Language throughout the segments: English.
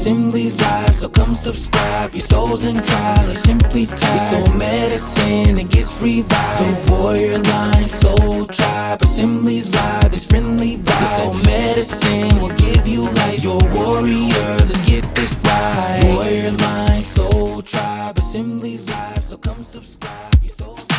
Assembly's live, so come subscribe. Your soul's in trial, or simply tied. Your soul medicine, it gets revived. The warrior line, soul tribe. Assembly's live, it's friendly vibes. Your soul medicine will give you life. You're a warrior, let's get this right. Warrior line, soul tribe. Assembly's live, so come subscribe. Your soul's in trial.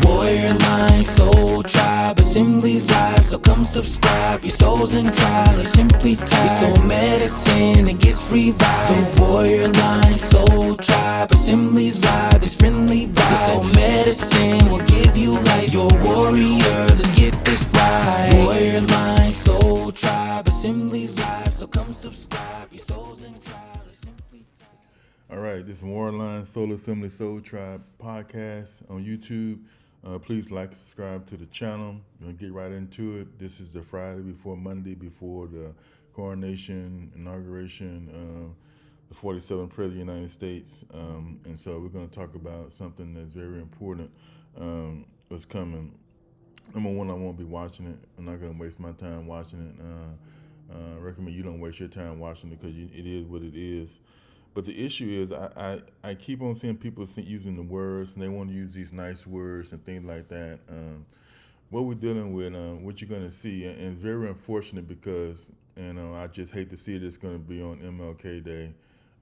Warrior line, soul tribe, Assembly's live, so come subscribe. Your soul's in trial, or simply tied. Your soul medicine, it gets revived. The warrior line, soul tribe, Assembly's live, it's friendly vibes. Your soul medicine will give you life. You're a warrior, let's get this right. Warrior line, soul tribe, Assembly's live, so come subscribe. Your soul's in trial, or simply tied. All right, this is Warline Soul Assembly Soul Tribe podcast on YouTube. Please like and subscribe to the channel. We're going to get right into it. This is the Friday before Monday, before the coronation, inauguration, the 47th President of the United States. And so we're going to talk about something that's very important, what's coming. Number one, I won't be watching it. I'm not going to waste my time watching it. I recommend you don't waste your time watching it because it is what it is. But the issue is I keep on seeing people using the words, and they want to use these nice words and things like that. What we're dealing with, what you're going to see, and it's very unfortunate because, I just hate to see it, it's going to be on MLK Day.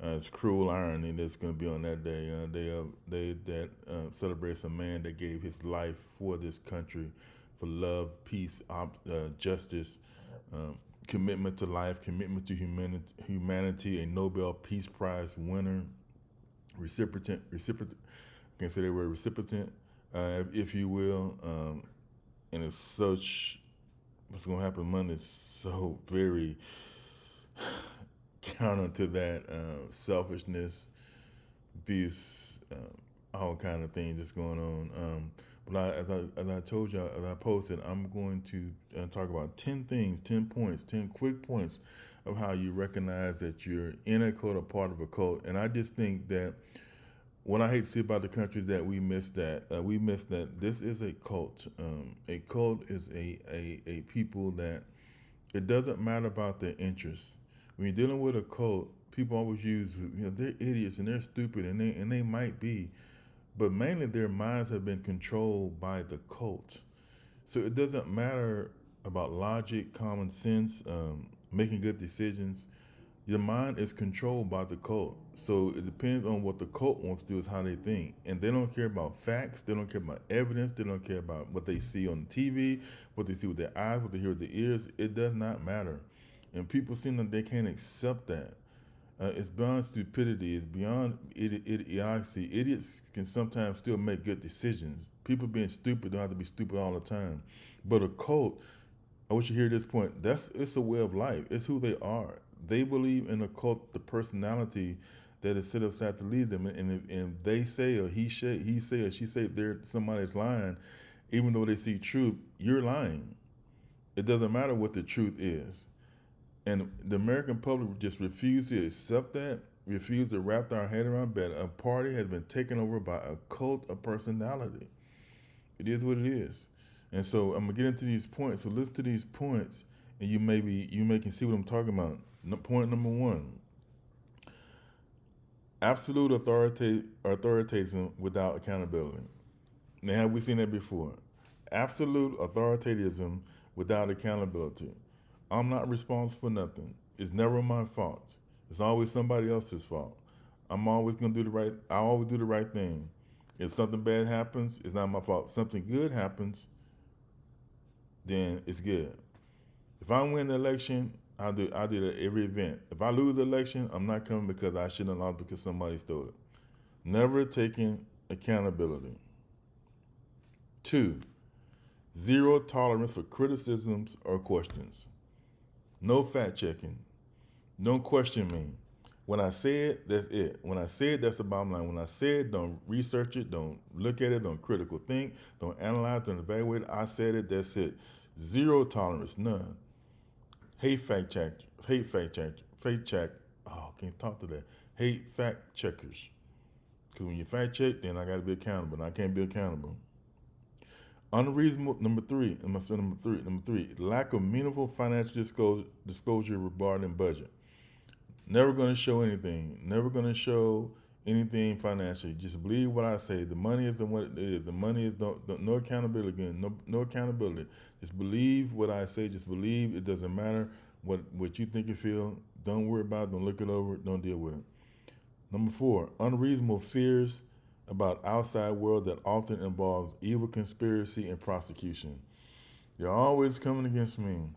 It's cruel irony that's going to be on that day. Day that celebrates a man that gave his life for this country, for love, peace, justice, commitment to life, commitment to humanity, a Nobel Peace Prize winner, recipient, I can say that word, recipient, if you will. And it's such, what's going to happen Monday is so very counter to that, selfishness, abuse, all kind of things that's going on. But as I told you, as I posted, I'm going to talk about 10 things, 10 points, 10 quick points of how you recognize that you're in a cult or part of a cult. And I just think that what I hate to see about the country is that we miss that. We miss that this is a cult. A cult is a people that it doesn't matter about their interests. When you're dealing with a cult, people always use, they're idiots and they're stupid, and they might be. But mainly their minds have been controlled by the cult. So it doesn't matter about logic, common sense, making good decisions. Your mind is controlled by the cult. So it depends on what the cult wants to do is how they think. And they don't care about facts. They don't care about evidence. They don't care about what they see on TV, what they see with their eyes, what they hear with their ears. It does not matter. And people seem that they can't accept that. It's beyond stupidity. It's beyond idiocy. Idiots can sometimes still make good decisions. People being stupid don't have to be stupid all the time. But a cult, I wish you hear this point, it's a way of life. It's who they are. They believe in a cult, the personality that is set aside to lead them. And they say, or he say, or she say, somebody's lying, even though they see truth, you're lying. It doesn't matter what the truth is. And the American public just refused to accept that, refused to wrap their head around that a party has been taken over by a cult of personality. It is what it is. And so I'm gonna get into these points. So listen to these points, and you may can see what I'm talking about. Point number one: absolute authoritarism without accountability. Now, have we seen that before? Absolute authoritarianism without accountability. I'm not responsible for nothing. It's never my fault. It's always somebody else's fault. I'm always gonna I always do the right thing. If something bad happens, it's not my fault. Something good happens, then it's good. If I win the election, I do that every event. If I lose the election, I'm not coming because I shouldn't have lost because somebody stole it. Never taking accountability. 2, zero tolerance for criticisms or questions. No fact checking. Don't question me. When I say it, that's it. When I say it, that's the bottom line. When I say it, don't research it, don't look at it, don't critical think, don't analyze, don't evaluate it. I said it, that's it. Zero tolerance, none. Hate fact check. Oh, can't talk to that. Hate fact checkers. Because when you fact check, then I got to be accountable, and I can't be accountable. Unreasonable. Number three. Lack of meaningful financial disclosure regarding budget. Never going to show anything. Never going to show anything financially. Just believe what I say. The money is what it is. The money is no accountability. Again, no accountability. Just believe what I say. Just believe. It doesn't matter what you think you feel. Don't worry about it. Don't look it over. Don't deal with it. Number 4, unreasonable fears about outside world that often involves evil conspiracy and prosecution. You're always coming against me.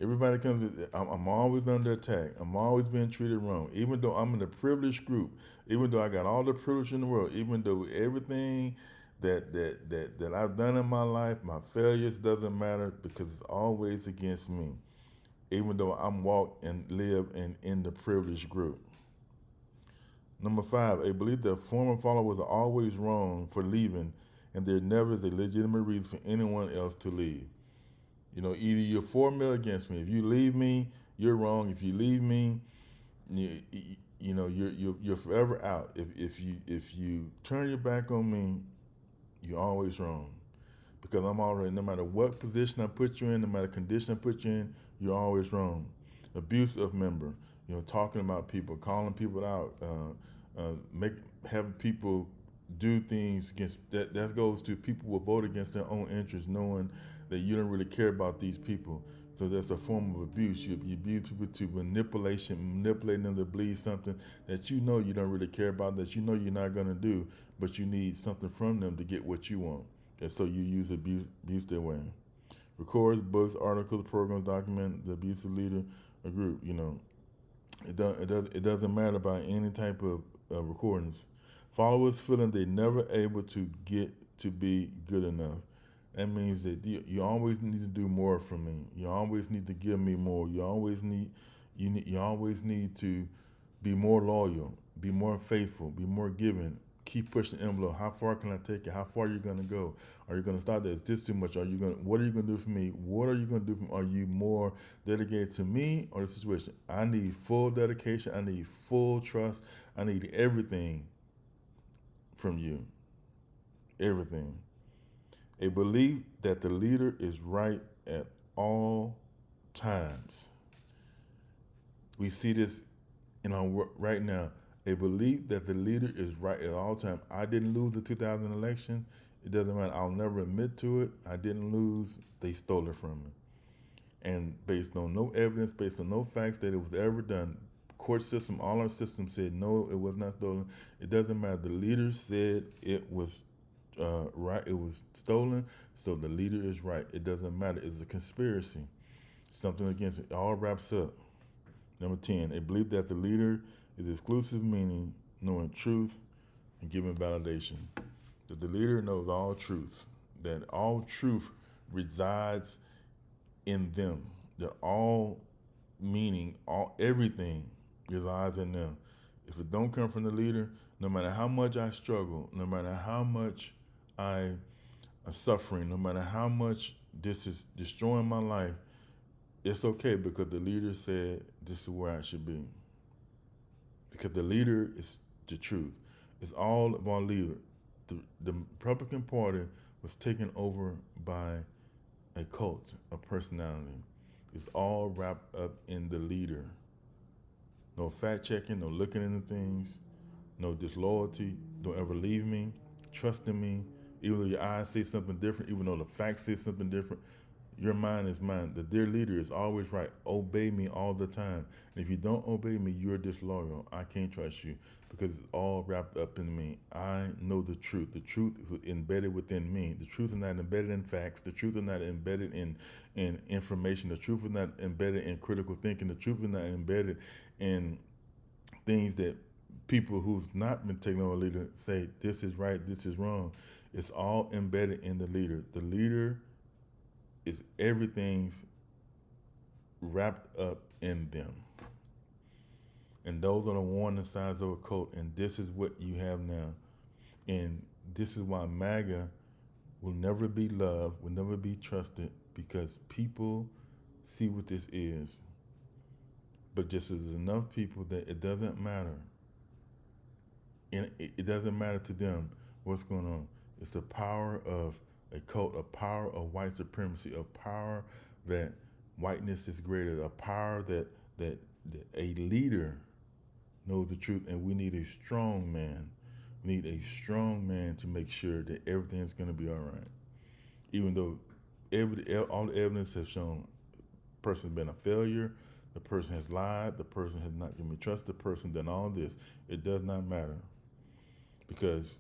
Everybody comes. I'm always under attack. I'm always being treated wrong. Even though I'm in a privileged group, even though I got all the privilege in the world, even though everything that I've done in my life, my failures doesn't matter because it's always against me. Even though I'm walk and live in the privileged group. Number 5, a belief that former followers are always wrong for leaving, and there never is a legitimate reason for anyone else to leave. Either you're for me or against me. If you leave me, you're wrong. If you leave me, you're forever out. If you turn your back on me, you're always wrong. Because I'm already, no matter what position I put you in, no matter condition I put you in, you're always wrong. Abuse of member, talking about people, calling people out, having people do things against that goes to people who will vote against their own interests, knowing that you don't really care about these people. So that's a form of abuse. You abuse people to manipulating them to believe something that you don't really care about, that you're not going to do, but you need something from them to get what you want. And so you use abuse their way. Records, books, articles, programs document the abusive leader or group. It doesn't matter about any type of recordings. Followers feeling they never able to get to be good enough. That means that you always need to do more for me. You always need to give me more. You always need to be more loyal, be more faithful, be more giving. Keep pushing the envelope. How far can I take it? How far are you going to go? Are you going to stop there? Is this too much? What are you going to do for me? What are you going to do for me? Are you more dedicated to me or the situation? I need full dedication. I need full trust. I need everything from you. Everything. A belief that the leader is right at all times. We see this in our work right now. A belief that the leader is right at all times. I didn't lose the 2000 election. It doesn't matter. I'll never admit to it. I didn't lose. They stole it from me. And based on no evidence, based on no facts that it was ever done, court system, all our systems said no, it was not stolen. It doesn't matter. The leader said it was right. It was stolen. So the leader is right. It doesn't matter. It's a conspiracy. Something against it. It all wraps up. Number 10, a belief that the leader is exclusive, meaning knowing truth and giving validation. That the leader knows all truth, that all truth resides in them, that all meaning, everything resides in them. If it don't come from the leader, no matter how much I struggle, no matter how much I am suffering, no matter how much this is destroying my life, it's okay because the leader said this is where I should be. Because the leader is the truth. It's all about leader. The Republican Party was taken over by a cult of personality. It's all wrapped up in the leader. No fact checking, no looking into things, no disloyalty. Don't ever leave me. Trust in me. Even though your eyes say something different, even though the facts say something different, your mind is mine. The dear leader is always right. Obey me all the time. And if you don't obey me, you're disloyal. I can't trust you because it's all wrapped up in me. I know the truth. The truth is embedded within me. The truth is not embedded in facts. The truth is not embedded in information. The truth is not embedded in critical thinking. The truth is not embedded in things that people who's not been taken over leader say, this is right, this is wrong. It's all embedded in the leader. The leader is everything's wrapped up in them. And those are the warning signs of a cult. And this is what you have now. And this is why MAGA will never be loved, will never be trusted, because people see what this is. But just there's enough people that it doesn't matter. And it doesn't matter to them what's going on. It's the power of a cult, a power of white supremacy, a power that whiteness is greater, a power that a leader knows the truth, and we need a strong man. We need a strong man to make sure that everything's going to be all right. Even though all the evidence has shown the person's been a failure, the person has lied, the person has not given me trust, the person done all this. It does not matter, because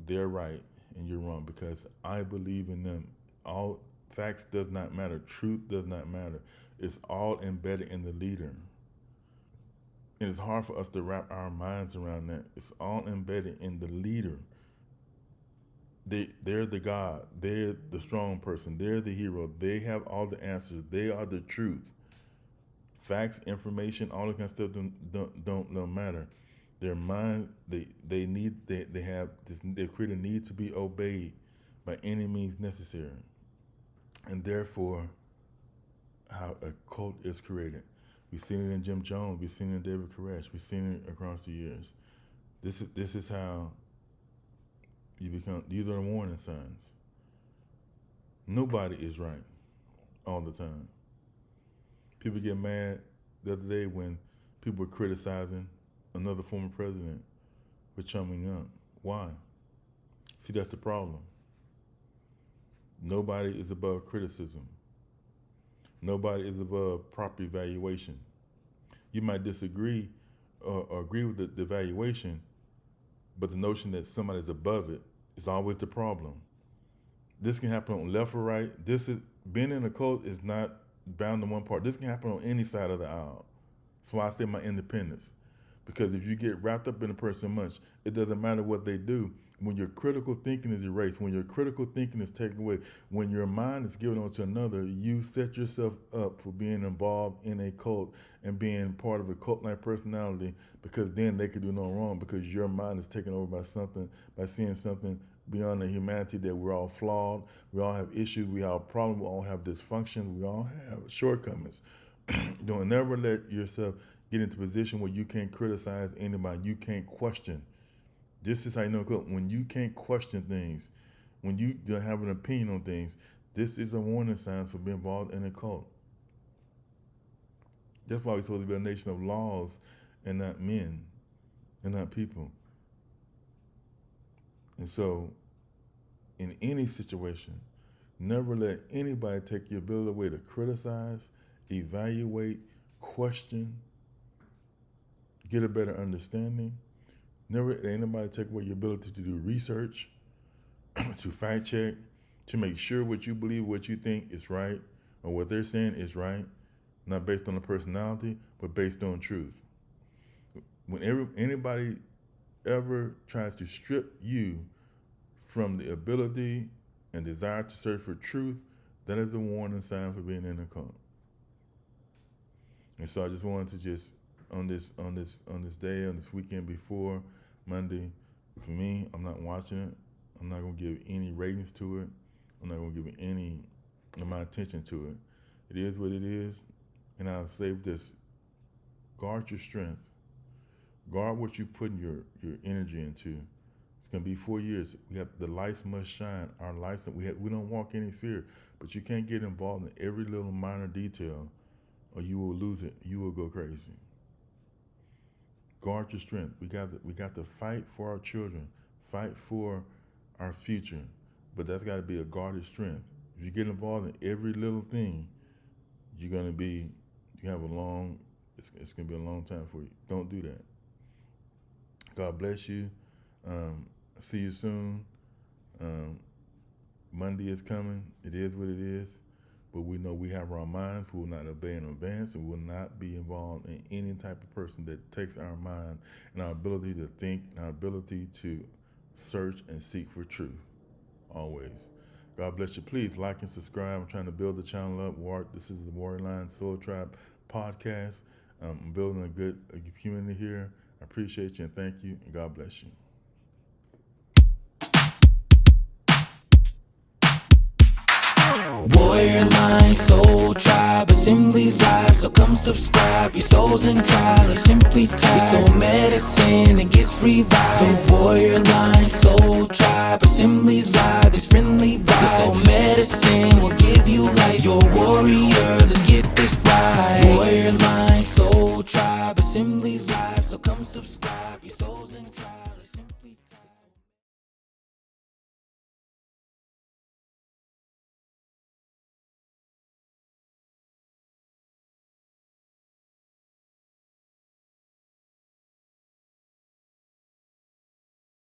they're right and you're wrong, because I believe in them. All facts does not matter. Truth does not matter. It's all embedded in the leader. And it's hard for us to wrap our minds around that. It's all embedded in the leader. They're the God. They're the strong person. They're the hero. They have all the answers. They are the truth. Facts, information, all that kind of stuff don't matter. Their mind, they have this. They create a need to be obeyed by any means necessary, and therefore, how a cult is created. We've seen it in Jim Jones. We've seen it in David Koresh. We've seen it across the years. This is how you become. These are the warning signs. Nobody is right all the time. People get mad the other day when people were criticizing another former president for chumming up. Why? See, that's the problem. Nobody is above criticism. Nobody is above proper evaluation. You might disagree or agree with the evaluation, but the notion that somebody's above it is always the problem. This can happen on left or right. Being in a cult is not bound to one part. This can happen on any side of the aisle. That's why I say my independence. Because if you get wrapped up in a person much, it doesn't matter what they do. When your critical thinking is erased, when your critical thinking is taken away, when your mind is given on to another, you set yourself up for being involved in a cult and being part of a cult-like personality, because then they could do no wrong, because your mind is taken over by seeing something beyond the humanity, that we're all flawed, we all have issues, we all have problems, we all have dysfunctions, we all have shortcomings. Don't never let yourself get into a position where you can't criticize anybody, you can't question. This is how you know when you can't question things, when you don't have an opinion on things. This is a warning sign for being involved in a cult. That's why we're supposed to be a nation of laws and not men and not people. And so, in any situation, never let anybody take your ability away to criticize, evaluate, question, get a better understanding. Never let anybody take away your ability to do research, to fact check, to make sure what you believe, what you think is right, or what they're saying is right, not based on the personality, but based on truth. When anybody ever tries to strip you from the ability and desire to search for truth, that is a warning sign for being in a cult. And so I just wanted to on this day, on this weekend before Monday, for me, I'm not watching it. I'm not going to give any ratings to it. I'm not going to give any of my attention to it. It is what it is. And I'll say this: guard your strength. Guard what you put your energy into. It's going to be 4 years. The lights must shine. Our lights, we don't walk any fear, but you can't get involved in every little minor detail, or you will lose it. You will go crazy. Guard your strength. We got to fight for our children, fight for our future, but that's got to be a guarded strength. If you get involved in every little thing, it's going to be a long time for you. Don't do that. God bless you. See you soon. Monday is coming. It is what it is. But we know we have our minds. We will not obey in advance, and we will not be involved in any type of person that takes our mind and our ability to think and our ability to search and seek for truth. Always. God bless you. Please like and subscribe. I'm trying to build the channel up. This is the Warrior Line Soul Tribe podcast. I'm building a good community here. I appreciate you and thank you, and God bless you. Boy, Warrior Line Soul Tribe Assemblies live, so come subscribe. Your soul's in trial or simply tied. Your soul medicine, it gets revived. The Warrior Line Soul Tribe Assemblies live, it's friendly vibes. Your soul medicine will